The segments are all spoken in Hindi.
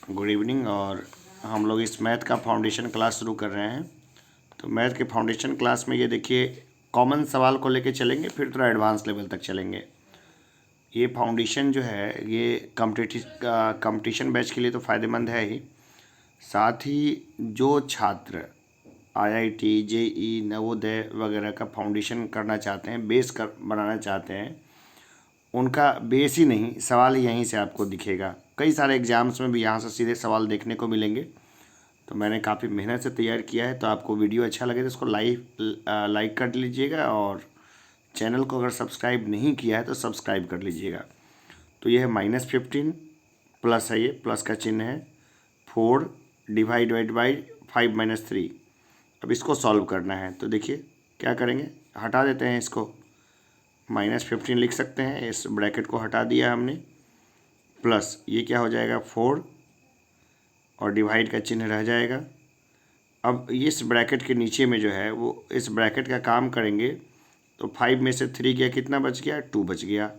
Good evening. और हम लोग इस मैथ का फाउंडेशन क्लास शुरू कर रहे हैं। तो मैथ के फाउंडेशन क्लास में ये देखिए कॉमन सवाल को लेके चलेंगे, फिर थोड़ा एडवांस लेवल तक चलेंगे। ये फाउंडेशन जो है ये कंपटीशन बैच के लिए तो फ़ायदेमंद है ही, साथ ही जो छात्र आईआईटी, जेई, नवोदय वगैरह का फाउंडेशन करना चाहते हैं, बेस कर बनाना चाहते हैं, उनका बेस ही नहीं, सवाल यहीं से आपको दिखेगा। कई सारे एग्जाम्स में भी यहाँ से सीधे सवाल देखने को मिलेंगे। तो मैंने काफ़ी मेहनत से तैयार किया है। तो आपको वीडियो अच्छा लगे तो इसको लाइक कर लीजिएगा, और चैनल को अगर सब्सक्राइब नहीं किया है तो सब्सक्राइब कर लीजिएगा। तो ये है -15 प्लस है, ये प्लस का चिन्ह है, 4 डिवाइड बाई 5 - 3। अब इसको सॉल्व करना है। तो देखिए क्या करेंगे, हटा देते हैं इसको, -15 लिख सकते हैं, इस ब्रैकेट को हटा दिया हमने, प्लस ये क्या हो जाएगा 4 और डिवाइड का चिन्ह रह जाएगा। अब इस ब्रैकेट के नीचे में जो है वो इस ब्रैकेट का काम करेंगे। तो 5 में से 3 गया, कितना बच गया, 2 बच गया।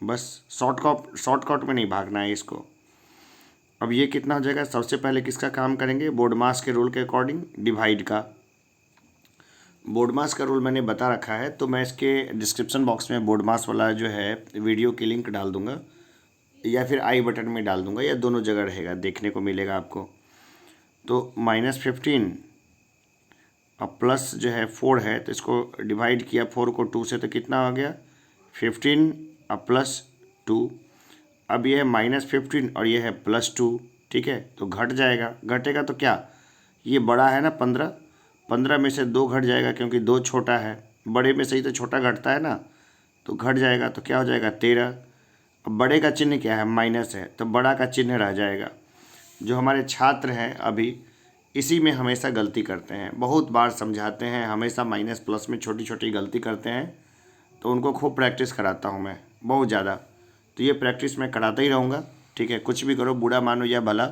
बस शॉर्टकट में नहीं भागना है इसको। अब ये कितना हो जाएगा, सबसे पहले किसका काम करेंगे, बोर्ड मास के रूल के अकॉर्डिंग डिवाइड का। बोर्ड मास का रूल मैंने बता रखा है, तो मैं इसके डिस्क्रिप्शन बॉक्स में बोर्ड मास वाला जो है वीडियो की लिंक डाल दूंगा, या फिर आई बटन में डाल दूंगा, या दोनों जगह रहेगा, देखने को मिलेगा आपको। तो -15 अब प्लस जो है 4 है, तो इसको डिवाइड किया 4 को 2 से, तो कितना हो गया 15, अब प्लस 2। अब ये है -15 और ये है +2, ठीक है। तो घट जाएगा, घटेगा तो क्या, ये बड़ा है ना 15, 15 में से 2 घट जाएगा, क्योंकि 2 छोटा है, बड़े में से ही तो छोटा घटता है ना, तो घट जाएगा, तो क्या हो जाएगा 13। अब बड़े का चिन्ह क्या है, माइनस है, तो बड़ा का चिन्ह रह जाएगा। जो हमारे छात्र हैं अभी इसी में हमेशा गलती करते हैं, बहुत बार समझाते हैं, हमेशा माइनस प्लस में छोटी छोटी गलती करते हैं। तो उनको खूब प्रैक्टिस कराता हूँ मैं, बहुत ज़्यादा। तो ये प्रैक्टिस मैं कराता ही रहूँगा, ठीक है। कुछ भी करो, बुरा मानो या भला,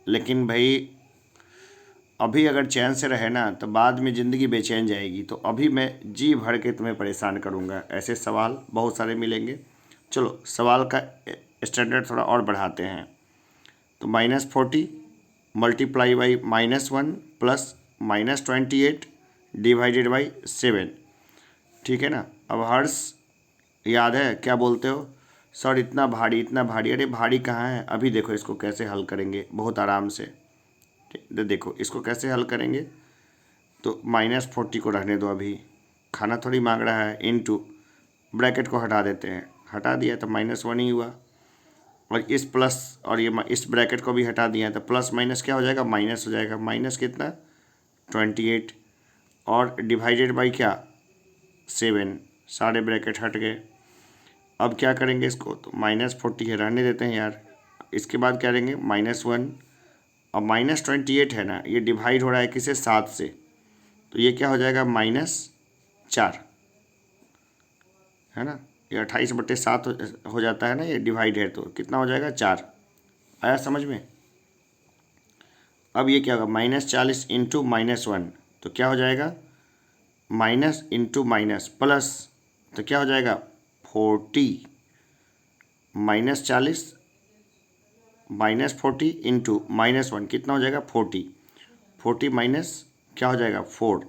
लेकिन भाई अभी अगर चैन से रहे ना तो बाद में ज़िंदगी बेचैन जाएगी। तो अभी मैं जी भर के तुम्हें परेशान करूँगा, ऐसे सवाल बहुत सारे मिलेंगे। चलो सवाल का स्टैंडर्ड थोड़ा और बढ़ाते हैं। तो -40 multiply by -1 plus -28 divided by 7, ठीक है ना। अब हर्ष याद है, क्या बोलते हो सर, इतना भारी इतना भारी, अरे भारी कहाँ है, अभी देखो इसको कैसे हल करेंगे बहुत आराम से। तो देखो इसको कैसे हल करेंगे, तो -40 को रहने दो, अभी खाना थोड़ी मांग रहा है, इनटू ब्रैकेट को हटा देते हैं, हटा दिया तो -1 ही हुआ। और इस प्लस और ये इस ब्रैकेट को भी हटा दिया, तो प्लस माइनस क्या हो जाएगा, माइनस हो जाएगा, माइनस कितना 28, और डिवाइडेड बाई क्या 7, सारे ब्रैकेट हट गए। अब क्या करेंगे इसको, तो -40 है, रहने देते हैं यार। इसके बाद क्या करेंगे -1, और -28 है ना, ये डिवाइड हो रहा है किसे, 7 से, तो ये क्या हो जाएगा -4, है ना। ये 28/7 हो जाता है ना, ये डिवाइड है, तो कितना हो जाएगा 4। आया समझ में। अब ये क्या होगा, -40 इंटू -1, तो क्या हो जाएगा माइनस इंटू माइनस प्लस, तो क्या हो जाएगा 40, -40 -40 इंटू -1 कितना हो जाएगा 40, 40 माइनस क्या हो जाएगा 4,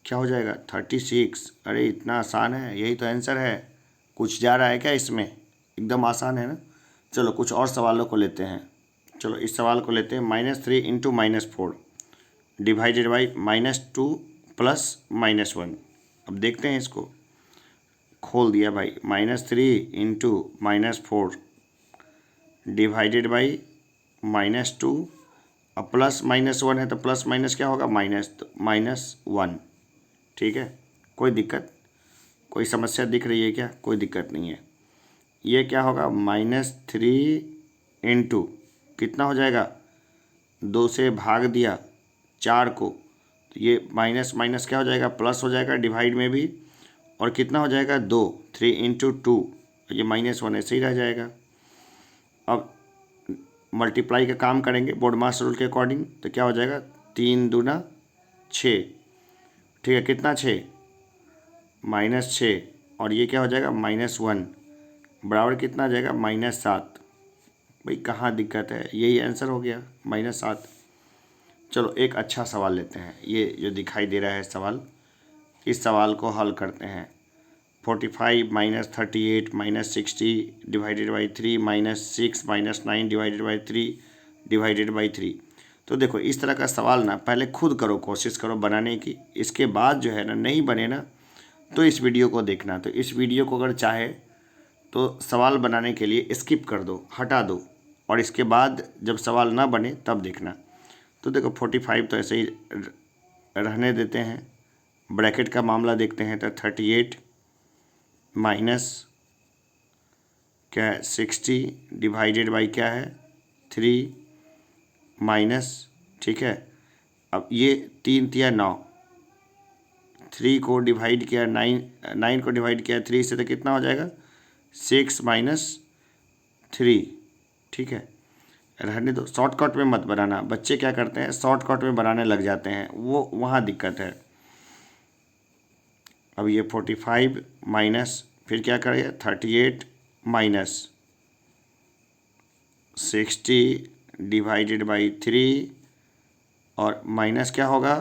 क्या हो जाएगा 36। अरे इतना आसान है, यही तो आंसर है, कुछ जा रहा है क्या इसमें, एकदम आसान है ना। चलो कुछ और सवालों को लेते हैं। चलो इस सवाल को लेते हैं, -3 इंटू -4 डिवाइडेड बाई -2 प्लस -1। अब देखते हैं इसको, खोल दिया भाई, -3 इंटू -4 डिवाइडेड बाई -2, अब प्लस -1 है, तो प्लस माइनस क्या होगा माइनस, तो -1, ठीक है। कोई दिक्कत, कोई समस्या दिख रही है क्या, कोई दिक्कत नहीं है। ये क्या होगा -3 इंटू कितना हो जाएगा, 2 से भाग दिया 4 को, तो ये माइनस माइनस क्या हो जाएगा, प्लस हो जाएगा डिवाइड में भी, और कितना हो जाएगा 2, 3 इंटू 2, ये -1 ऐसे ही रह जाएगा। अब मल्टीप्लाई का काम करेंगे बोर्ड मास रूल के अकॉर्डिंग, तो क्या हो जाएगा 3 दूना 6, ठीक है, कितना 6 -6, और ये क्या हो जाएगा -1 बराबर कितना आ जाएगा -7, भाई कहाँ दिक्कत है, यही आंसर हो गया -7। चलो एक अच्छा सवाल लेते हैं, ये जो दिखाई दे रहा है सवाल, इस सवाल को हल करते हैं। 45 - 38 - 60 divided by 3 -6 - 9 divided by 3 divided by 3। तो देखो इस तरह का सवाल ना पहले खुद करो, कोशिश करो बनाने की, इसके बाद जो है ना नहीं बने ना तो इस वीडियो को देखना। तो इस वीडियो को अगर चाहे तो सवाल बनाने के लिए स्किप कर दो, हटा दो, और इसके बाद जब सवाल ना बने तब देखना। तो देखो 45 तो ऐसे ही रहने देते हैं, ब्रैकेट का मामला देखते हैं। तो 38 माइनस क्या है 60 डिवाइडेड बाई क्या है 3 माइनस, ठीक है। अब ये 3 तिया 9, 3 को डिवाइड किया 9 को डिवाइड किया 3 से, तो कितना हो जाएगा 6 - 3, ठीक है। रहने दो, शॉर्टकट में मत बनाना। बच्चे क्या करते हैं शॉर्टकट में बनाने लग जाते हैं, वो वहाँ दिक्कत है। अब ये 45 माइनस फिर क्या करें 38 माइनस 60 डिवाइडेड बाई 3 और माइनस क्या होगा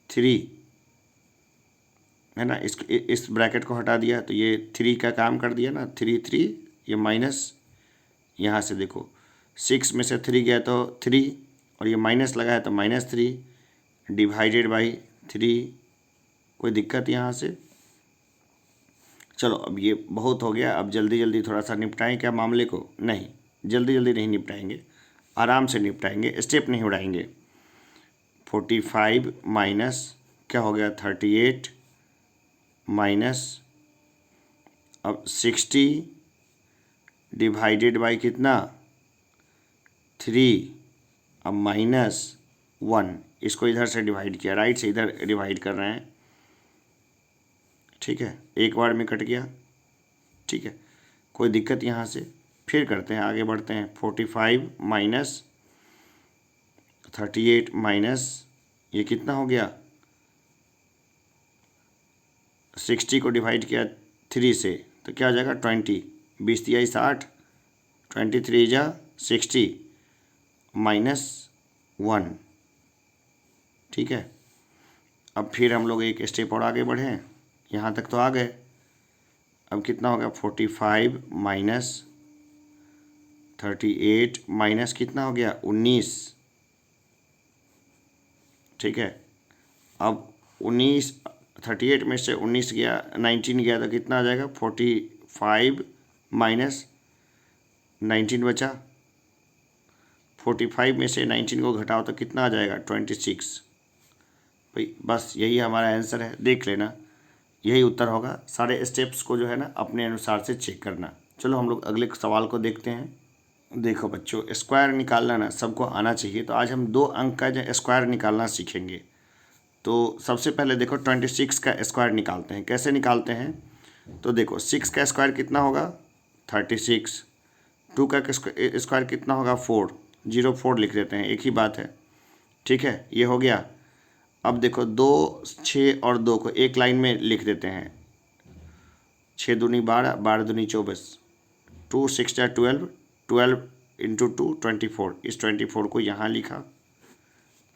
3, है ना। इस ब्रैकेट को हटा दिया तो ये 3 का काम कर दिया ना, 3 ये माइनस, यहाँ से देखो 6 में से 3 गया तो 3, और ये माइनस लगा है तो -3 डिवाइडेड बाई 3। कोई दिक्कत यहाँ से? चलो अब ये बहुत हो गया, अब जल्दी जल्दी थोड़ा सा निपटाएं क्या मामले को? नहीं, जल्दी जल्दी नहीं निपटाएंगे, आराम से निपटाएंगे, स्टेप नहीं उड़ाएंगे। 45 माइनस क्या हो गया 38 माइनस, अब 60 डिवाइडेड बाई कितना 3, अब -1, इसको इधर से डिवाइड किया, राइट से इधर डिवाइड कर रहे हैं, ठीक है। एक बार में कट गया, ठीक है, कोई दिक्कत यहाँ से? फिर करते हैं, आगे बढ़ते हैं। 45 माइनस 38 माइनस ये कितना हो गया 60 को डिवाइड किया 3 से, तो क्या हो जाएगा 20, 20 तिया 60, 23 जा 60 -1, ठीक है। अब फिर हम लोग एक स्टेप और आगे बढ़ें, यहाँ तक तो आ गए। अब कितना हो गया 45 माइनस 38 माइनस कितना हो गया 19, ठीक है। अब 19 38 में से 19 गया 19 गया तो कितना आ जाएगा 45 माइनस 19 बचा, 45 में से 19 को घटाओ तो कितना आ जाएगा 26। भाई बस यही हमारा आंसर है, देख लेना यही उत्तर होगा। सारे स्टेप्स को जो है ना अपने अनुसार से चेक करना। चलो हम लोग अगले सवाल को देखते हैं। देखो बच्चों, स्क्वायर निकालना ना सबको आना चाहिए, तो आज हम 2 अंक का जो स्क्वायर निकालना सीखेंगे। तो सबसे पहले देखो 26 का स्क्वायर निकालते हैं। कैसे निकालते हैं? तो देखो 6 का स्क्वायर कितना होगा 36, 2 का स्क्वायर कितना होगा 4, 04 लिख देते हैं, एक ही बात है, ठीक है, ये हो गया। अब देखो 2, 6 और 2 को एक लाइन में लिख देते हैं, 6 दूनी 12, 12 दूनी 24, 2 6 जा 12, 12 इंटू 2 24, इस 24 को यहाँ लिखा,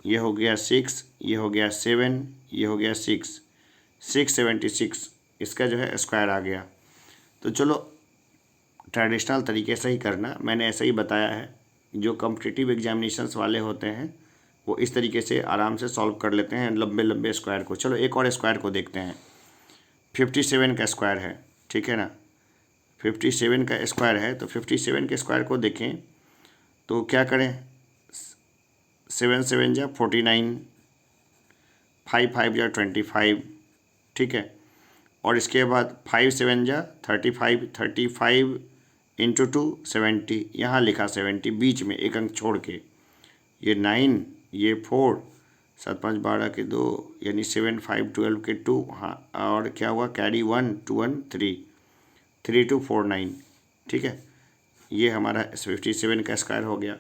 ये हो गया 6, ये हो गया 7, ये हो गया 6, 676 इसका जो है स्क्वायर आ गया। तो चलो ट्रेडिशनल तरीके से ही करना, मैंने ऐसे ही बताया है। जो कॉम्पिटिटिव एग्जामिनेशंस वाले होते हैं वो इस तरीके से आराम से सॉल्व कर लेते हैं लंबे लंबे स्क्वायर को। चलो एक और स्क्वायर को देखते हैं। 57 का स्क्वायर है, ठीक है ना, 57 का स्क्वायर है। तो 57 के स्क्वायर को देखें तो क्या करें, 7 7 जा 49, 5 5 जा 25, ठीक है। और इसके बाद 5 7 जा 35, 35 इंटू 2 70, यहाँ लिखा 70 बीच में एक अंक छोड़ के, ये 9, ये 4, 7 5 12 के 2, यानी 7 5 12 के 2, हाँ, और क्या हुआ कैरी 1 2 1 3, 3 2 4 9, ठीक है। ये हमारा 57 का स्क्वायर हो गया।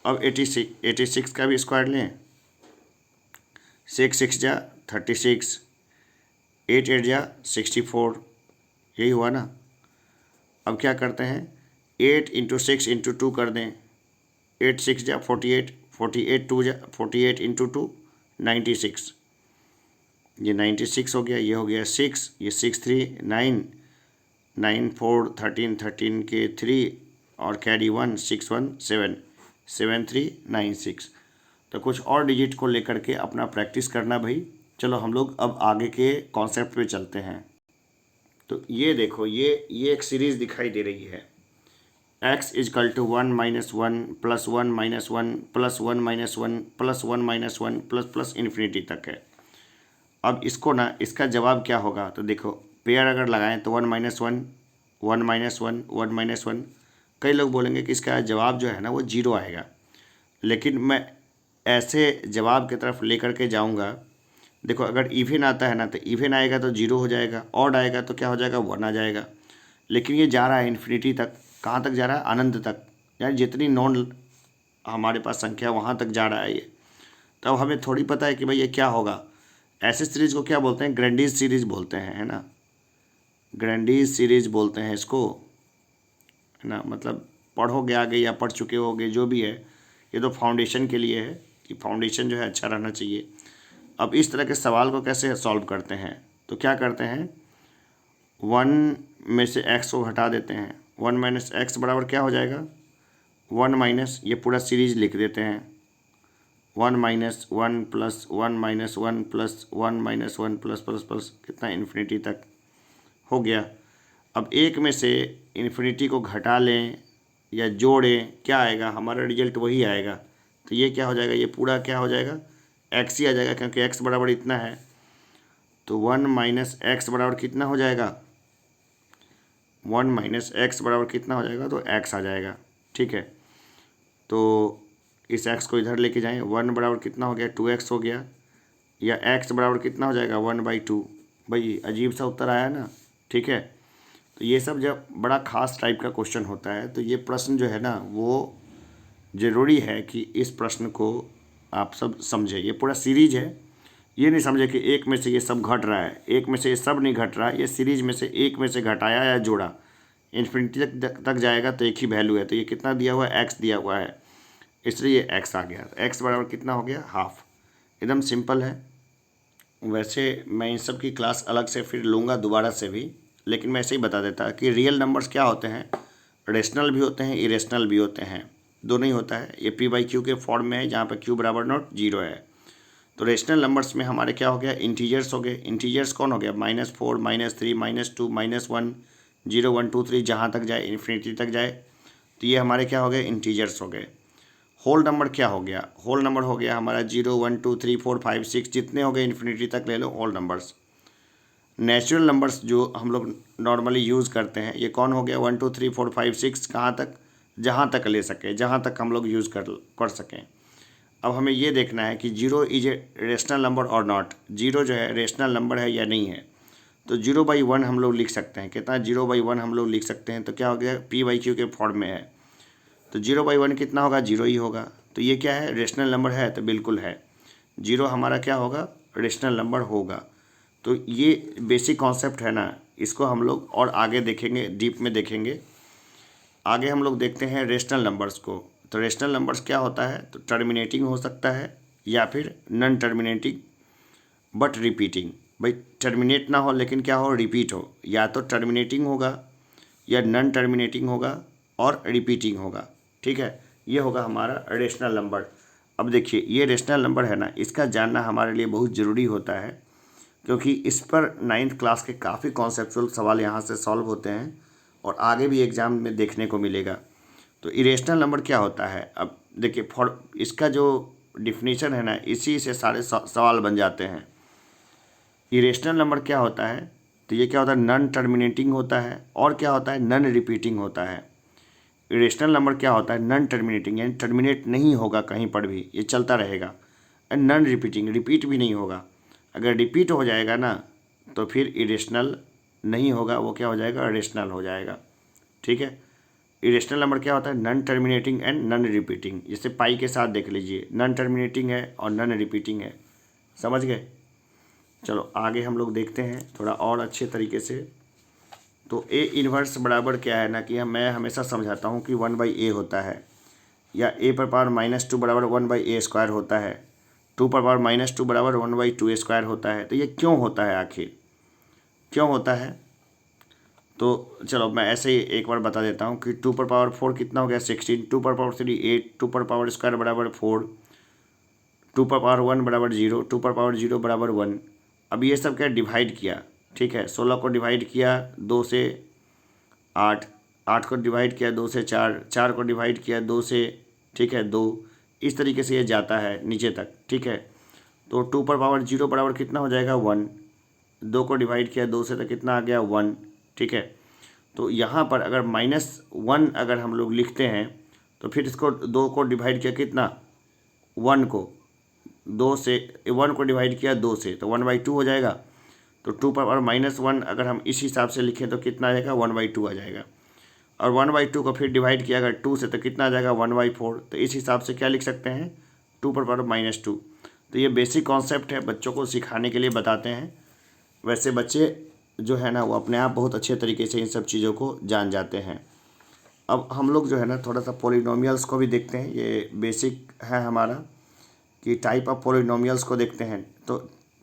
अब 86 का भी स्क्वायर लें, 6 6 जा 36, 8 8 जा 64, यही हुआ ना। अब क्या करते हैं 8 इंटू 6 इंटू 2 कर दें, 8 6 जा 48, 48 2 जा 48 इंटू 2 96, ये 96 हो गया, ये हो गया 6, ये 6 3 9, 9 4 13, 13 के 3 और कैरी 1 6 1 7, 7 3 9 6। तो कुछ और डिजिट को लेकर के अपना प्रैक्टिस करना भाई। चलो हम लोग अब आगे के कॉन्सेप्ट पे चलते हैं। तो ये देखो, ये एक सीरीज़ दिखाई दे रही है, x is equal to 1 minus 1 plus 1 minus 1 plus 1 minus 1 plus 1 minus 1 plus plus infinity तक है। अब इसको ना, इसका जवाब क्या होगा, तो देखो पेयर अगर लगाएं तो 1 माइनस 1 1 माइनस 1 1 माइनस 1। कई लोग बोलेंगे कि इसका जवाब जो है ना वो 0 आएगा, लेकिन मैं ऐसे जवाब की तरफ लेकर के जाऊंगा। देखो अगर इवन आता है ना तो इवन आएगा तो 0 हो जाएगा, ऑड आएगा तो क्या हो जाएगा, 1 आ जाएगा। लेकिन ये जा रहा है इन्फिनिटी तक, कहाँ तक जा रहा है, अनंत तक, यानी जितनी नॉन हमारे पास संख्या वहाँ तक जा रहा है ये। तब हमें थोड़ी पता है कि भाई ये क्या होगा। ऐसे सीरीज़ को क्या बोलते हैं, ग्रैंडीज सीरीज़ बोलते हैं, है ना, ग्रैंडीज सीरीज़ बोलते हैं इसको, है ना। मतलब पढ़ोगे आगे या पढ़ चुके होगे, जो भी है, ये तो फाउंडेशन के लिए है कि फाउंडेशन जो है अच्छा रहना चाहिए। अब इस तरह के सवाल को कैसे सॉल्व करते हैं, तो क्या करते हैं, 1 में से x को हटा देते हैं, 1 माइनस एक्स बराबर क्या हो जाएगा, 1 माइनस, ये पूरा सीरीज लिख देते हैं, 1 minus 1 plus 1 minus 1 plus 1 minus 1 plus plus plus कितना, इन्फिनिटी तक हो गया। अब एक में से इन्फिनिटी को घटा लें या जोड़ें, क्या आएगा, हमारा रिजल्ट वही आएगा। तो ये क्या हो जाएगा, ये पूरा क्या हो जाएगा, x ही आ जाएगा, क्योंकि x बराबर इतना है। तो 1 माइनस एक्स बराबर कितना हो जाएगा, 1 माइनस एक्स बराबर कितना हो जाएगा, तो x आ जाएगा। ठीक है, तो इस x को इधर लेके जाएं, 1 बराबर कितना हो गया, 2x हो गया, या x बराबर कितना हो जाएगा, 1/2। भाई अजीब सा उत्तर आया ना। ठीक है, तो ये सब जब बड़ा खास टाइप का क्वेश्चन होता है तो ये प्रश्न जो है ना वो ज़रूरी है कि इस प्रश्न को आप सब समझें। ये पूरा सीरीज है, ये नहीं समझे कि एक में से ये सब घट रहा है, एक में से ये सब नहीं घट रहा है, ये सीरीज में से एक में से घटाया या जोड़ा, इन्फिनिटी तक जाएगा तो एक ही वैल्यू है। तो ये कितना दिया हुआ है, x दिया हुआ है, इसलिए ये x आ गया। x बराबर कितना हो गया, हाफ। एकदम सिंपल है। वैसे मैं इन सब की क्लास अलग से फिर लूँगा दोबारा से भी, लेकिन मैं ऐसे ही बता देता कि रियल नंबर्स क्या होते हैं, रेशनल भी होते हैं, इरेशनल भी होते हैं, दोनों ही होता है। ये p/q के फॉर्म में है, जहाँ पर q बराबर नॉट 0 है। तो रेशनल नंबर्स में हमारे क्या हो गया, इंटीजर्स हो गए। इंटीजर्स कौन हो गया, -4 -3 -2 -1 0 1 2 3, जहाँ तक जाए इन्फिनिटी तक जाए, तो ये हमारे क्या हो गए, इंटीजर्स हो गए। होल नंबर क्या हो गया, होल नंबर हो गया हमारा 0 1 2 3 4 5 6, जितने हो गए इन्फिनिटी तक ले लो, होल नंबर्स। नेचुरल नंबर्स जो हम लोग नॉर्मली यूज़ करते हैं, ये कौन हो गया, 1 2 3 4 5 6, कहाँ तक, जहाँ तक ले सके, जहाँ तक हम लोग यूज़ कर सकें। अब हमें ये देखना है कि 0 इज ए रेशनल नंबर और नॉट, 0 जो है रेशनल नंबर है या नहीं है। तो 0/1 हम लोग लिख सकते हैं, कितना, 0/1 हम लोग लिख सकते हैं। तो क्या हो गया, p/q के फॉर्म में है, तो 0/1 कितना होगा, 0 ही होगा। तो ये क्या है, रेशनल नंबर है, तो बिल्कुल है, 0 हमारा क्या होगा, रेशनल नंबर होगा। तो ये बेसिक कॉन्सेप्ट है ना, इसको हम लोग और आगे देखेंगे, डीप में देखेंगे। आगे हम लोग देखते हैं रेशनल नंबर्स को। तो रेशनल नंबर्स क्या होता है, तो टर्मिनेटिंग हो सकता है या फिर नॉन टर्मिनेटिंग बट रिपीटिंग। भाई टर्मिनेट ना हो लेकिन क्या हो, रिपीट हो, या तो टर्मिनेटिंग होगा या नॉन टर्मिनेटिंग होगा और रिपीटिंग होगा। ठीक है, ये होगा हमारा रेशनल नंबर। अब देखिए ये रेशनल नंबर है ना, इसका जानना हमारे लिए बहुत ज़रूरी होता है, क्योंकि इस पर 9th क्लास के काफ़ी कॉन्सेप्चुअल सवाल यहाँ से सॉल्व होते हैं और आगे भी एग्ज़ाम में देखने को मिलेगा। तो इरेशनल नंबर क्या होता है, अब देखिए फॉर इसका जो डिफिनीशन है ना, इसी से सारे सवाल बन जाते हैं। इरेशनल नंबर क्या होता है, तो ये क्या होता है, नॉन टर्मिनेटिंग होता है, और क्या होता है, नॉन रिपीटिंग होता है। इरेशनल नंबर क्या होता है, नॉन टर्मिनेटिंग, यानी टर्मिनेट नहीं होगा कहीं पर भी, ये चलता रहेगा। एंड नॉन रिपीटिंग, रिपीट भी नहीं होगा। अगर रिपीट हो जाएगा ना तो फिर इरेशनल नहीं होगा, वो क्या हो जाएगा, रेशनल हो जाएगा। ठीक है, इरेशनल नंबर क्या होता है, non terminating and non repeating. जैसे पाई के साथ देख लीजिए, नॉन टर्मिनेटिंग है और नॉन रिपीटिंग है, समझ गए। चलो आगे हम लोग देखते हैं थोड़ा और अच्छे तरीके से। तो ए इन्वर्स बराबर क्या है ना कि मैं हमेशा समझाता हूँ कि 1/a होता है, या a पर पावर -2 बराबर 1/a² होता है, 2 पर पावर -2 बराबर 1/2a² होता है। तो ये क्यों होता है, आखिर क्यों होता है? तो चलो मैं ऐसे ही एक बार बता देता हूँ कि 2 पर पावर 4 कितना हो गया 16, 2 पर पावर 3 8, 2 पर पावर स्क्वायर बराबर 4, 2 पर पावर 1 बराबर 0, 2 पर पावर 0 बराबर 1। अब ये सब क्या डिवाइड किया, ठीक है, 16 को डिवाइड किया 2 से 8, 8 को डिवाइड किया 2 से 4, 4 को डिवाइड किया 2 से, ठीक है, 2। इस तरीके से ये जाता है नीचे तक, ठीक है। तो 2 पर पावर 0 बराबर कितना हो जाएगा 1, 2 को डिवाइड किया 2 से तो कितना आ गया 1, ठीक है। तो यहाँ पर अगर -1 अगर हम लोग लिखते हैं तो फिर इसको 2 को डिवाइड किया कितना 1 को, 2 से 1 को डिवाइड किया 2 से तो 1/2 हो जाएगा। तो 2 पर -1 अगर हम इस हिसाब से लिखें तो कितना आ जाएगा 1/2 आ जाएगा। और 1/2 को फिर डिवाइड किया अगर 2 से तो कितना आ जाएगा 1/4। तो इस हिसाब से क्या लिख सकते हैं 2 पर पावर -2। तो ये बेसिक कॉन्सेप्ट है, बच्चों को सिखाने के लिए बताते हैं। वैसे बच्चे जो है ना वो अपने आप बहुत अच्छे तरीके से इन सब चीज़ों को जान जाते हैं। अब हम लोग जो है ना थोड़ा सा पॉलिनोमियल्स को भी देखते हैं, ये बेसिक है हमारा कि टाइप ऑफ पॉलिनोमियल्स को देखते हैं। तो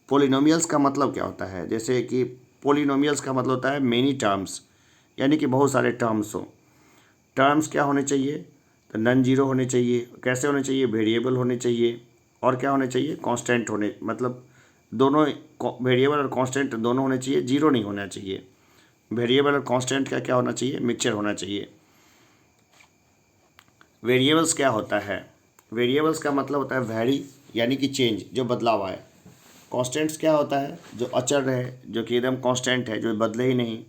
पॉलिनोमियल्स का मतलब क्या होता है, जैसे कि पॉलिनोमियल्स का मतलब होता है मेनी टर्म्स, यानी कि बहुत सारे टर्म्स हो। टर्म्स क्या होने चाहिए, तो नॉन जीरो होने चाहिए। कैसे होने चाहिए, वेरिएबल होने चाहिए। और क्या होने चाहिए, कांस्टेंट होने, मतलब दोनों वेरिएबल और कांस्टेंट दोनों होने चाहिए, जीरो नहीं होना चाहिए। वेरिएबल और कांस्टेंट का क्या होना चाहिए, मिक्सचर होना चाहिए। वेरिएबल्स क्या होता है, वेरिएबल्स का मतलब होता है वैरी, यानी कि चेंज, जो बदलाव आए। कांस्टेंट्स क्या होता है, जो अचर रहे, जो कि एकदम कांस्टेंट है, जो बदले ही नहीं।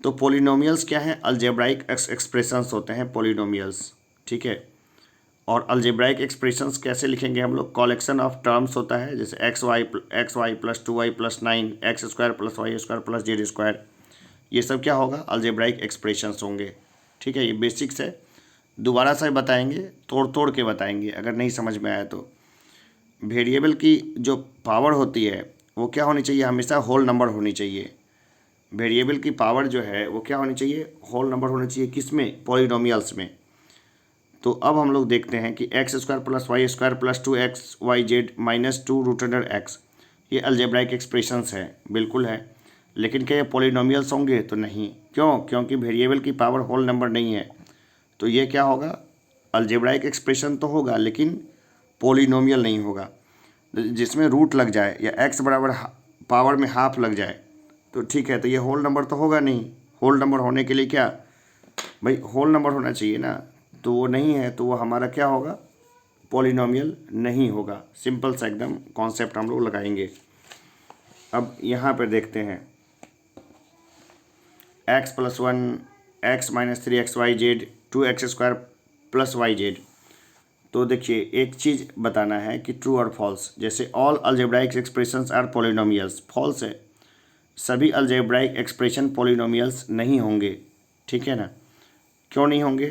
तो पॉलिनोमियल्स क्या है, अलजेब्राइक एक्सप्रेशंस होते हैं पॉलिनोमियल्स, ठीक है। और अलजेब्राइक एक्सप्रेशंस कैसे लिखेंगे हम लोग, कलेक्शन ऑफ टर्म्स होता है, जैसे x y plus 2y plus 9, x² plus y² plus z²। ये सब क्या होगा, अलजेब्राइक एक्सप्रेशंस होंगे, ठीक है। ये बेसिक्स है, दोबारा से बताएंगे, तोड़ तोड़ के बताएंगे अगर नहीं समझ में आया तो। वेरिएबल की जो पावर होती है वो क्या होनी चाहिए, हमेशा होल नंबर होनी चाहिए। वेरिएबल की पावर जो है वो क्या होनी चाहिए, होल नंबर होनी चाहिए, किस में, पॉलिनोमियल्स में। तो अब हम लोग देखते हैं कि x² plus y² plus 2xyz minus 2√x, ये अलजेब्राइक एक्सप्रेशंस है, बिल्कुल है। लेकिन क्या ये पॉलिनोमियल्स होंगे, तो नहीं। क्यों, क्योंकि वेरिएबल की पावर होल नंबर नहीं है। तो ये क्या होगा, अलजेब्राइक एक्सप्रेशन तो होगा लेकिन पॉलिनोमियल नहीं होगा। जिसमें रूट लग जाए या x बराबर पावर में हाफ लग जाए तो ठीक है, तो ये होल नंबर तो होगा नहीं। होल नंबर होने के लिए क्या, भाई होल नंबर होना चाहिए ना, तो वो नहीं है, तो वो हमारा क्या होगा, पॉलिनोमियल नहीं होगा। सिंपल सा एकदम कॉन्सेप्ट हम लोग लगाएंगे। अब यहाँ पर देखते हैं x+1 x-3xyz 2x² plus yz। तो देखिए एक चीज़ बताना है कि ट्रू और फॉल्स, जैसे all algebraic expressions are polynomials, false है, सभी अलजेब्राइक एक्सप्रेशन पॉलिनोमियल्स नहीं होंगे, ठीक है ना। क्यों नहीं होंगे,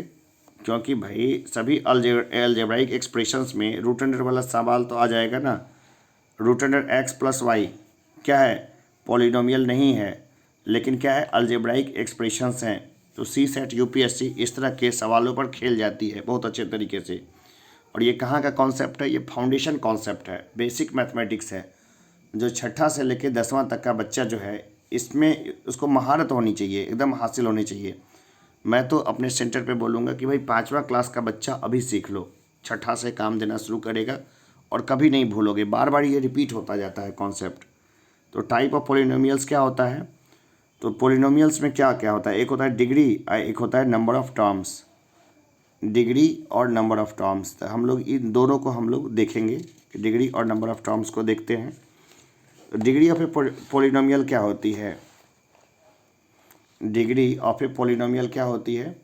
क्योंकि भाई सभी अलजेब्राइक एक्सप्रेशंस में रूट अंडर वाला सवाल तो आ जाएगा ना। Root under x plus y क्या है, पॉलिनोमियल नहीं है, लेकिन क्या है, अलजेब्राइक एक्सप्रेशंस हैं। तो CSET UPSC इस तरह के सवालों पर खेल जाती है बहुत अच्छे तरीके से। और ये कहाँ का कॉन्सेप्ट है, ये फाउंडेशन कॉन्सेप्ट है, बेसिक मैथमेटिक्स है, जो छठा से लेकर 10वां तक का बच्चा जो है इसमें उसको महारत होनी चाहिए, एकदम हासिल होनी चाहिए। मैं तो अपने सेंटर पे बोलूँगा कि भाई 5वां क्लास का बच्चा अभी सीख लो, छठा से काम देना शुरू करेगा और कभी नहीं भूलोगे, बार बार ये रिपीट होता जाता है कॉन्सेप्ट। तो टाइप ऑफ पॉलिनोमियल्स क्या होता है, तो पॉलिनोमियल्स में क्या क्या होता है, एक होता है डिग्री, एक होता है नंबर ऑफ टर्म्स। डिग्री और नंबर ऑफ टर्म्स, तो हम लोग इन दोनों को हम लोग देखेंगे कि डिग्री और नंबर ऑफ टर्म्स को देखते हैं। तो डिग्री ऑफ ए पॉलिनोमियल क्या होती है, डिग्री ऑफ ए पॉलिनोमियल क्या होती है,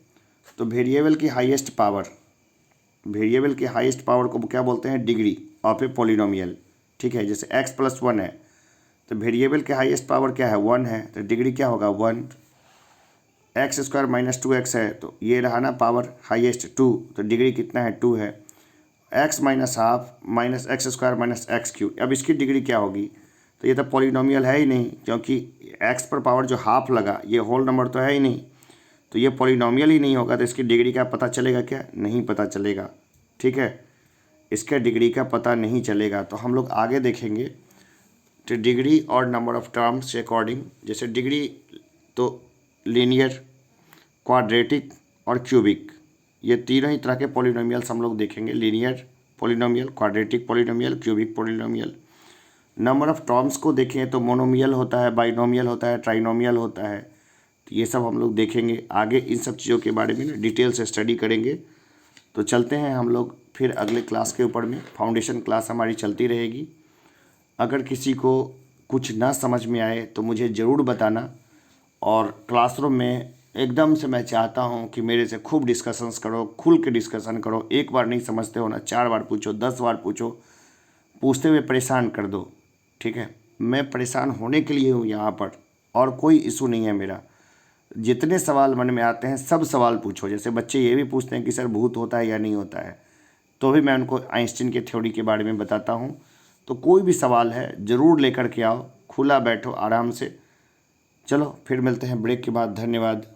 तो वेरिएबल की हाईएस्ट पावर, वेरिएबल की हाईएस्ट पावर को क्या बोलते हैं, डिग्री ऑफ ए पॉलिनोमियल, ठीक है। जैसे x+1 है तो वेरिएबल के हाईएस्ट पावर क्या है, 1 है, तो डिग्री क्या होगा 1। x² माइनस 2x है तो ये रहा ना पावर हाईएस्ट 2, तो डिग्री कितना है 2 है। x minus half minus x² minus x³ अब इसकी डिग्री क्या होगी, तो ये तो पॉलिनोमियल है ही नहीं, क्योंकि एक्स पर पावर जो हाफ लगा ये होल नंबर तो है ही नहीं, तो ये पॉलिनोमियल ही नहीं होगा। तो इसकी डिग्री का पता चलेगा क्या? नहीं पता चलेगा। ठीक है, इसके डिग्री का पता नहीं चलेगा। तो हम लोग आगे देखेंगे। तो डिग्री और नंबर ऑफ टर्म्स के अकॉर्डिंग, जैसे डिग्री तो लीनियर, क्वाड्रेटिक और क्यूबिक, ये तीनों ही तरह के पॉलिनोमियल्स हम लोग देखेंगे। Linear polynomial, quadratic polynomial, cubic polynomial. Number of terms को देखें तो मोनोमियल होता है, बाइनोमियल होता है, ट्राइनोमियल होता है। तो ये सब हम लोग देखेंगे आगे। इन सब चीज़ों के बारे में ना डिटेल से स्टडी करेंगे। तो चलते हैं हम लोग फिर अगले क्लास के ऊपर में। फाउंडेशन क्लास हमारी चलती रहेगी। अगर किसी को कुछ ना समझ में आए तो मुझे ज़रूर बताना। और क्लासरूम में एकदम से मैं चाहता हूँ कि मेरे से खूब डिस्कशंस करो, खुल के डिस्कशन करो। एक बार नहीं समझते हो ना, 4 बार पूछो, 10 बार पूछो, पूछते हुए परेशान कर दो। ठीक है, मैं परेशान होने के लिए हूँ यहाँ पर, और कोई इशू नहीं है मेरा। जितने सवाल मन में आते हैं सब सवाल पूछो। जैसे बच्चे ये भी पूछते हैं कि सर भूत होता है या नहीं होता है, तो भी मैं उनको आइंस्टीन के थ्योरी के बारे में बताता हूँ। तो कोई भी सवाल है ज़रूर लेकर के आओ, खुला बैठो आराम से। चलो फिर मिलते हैं ब्रेक के बाद। धन्यवाद।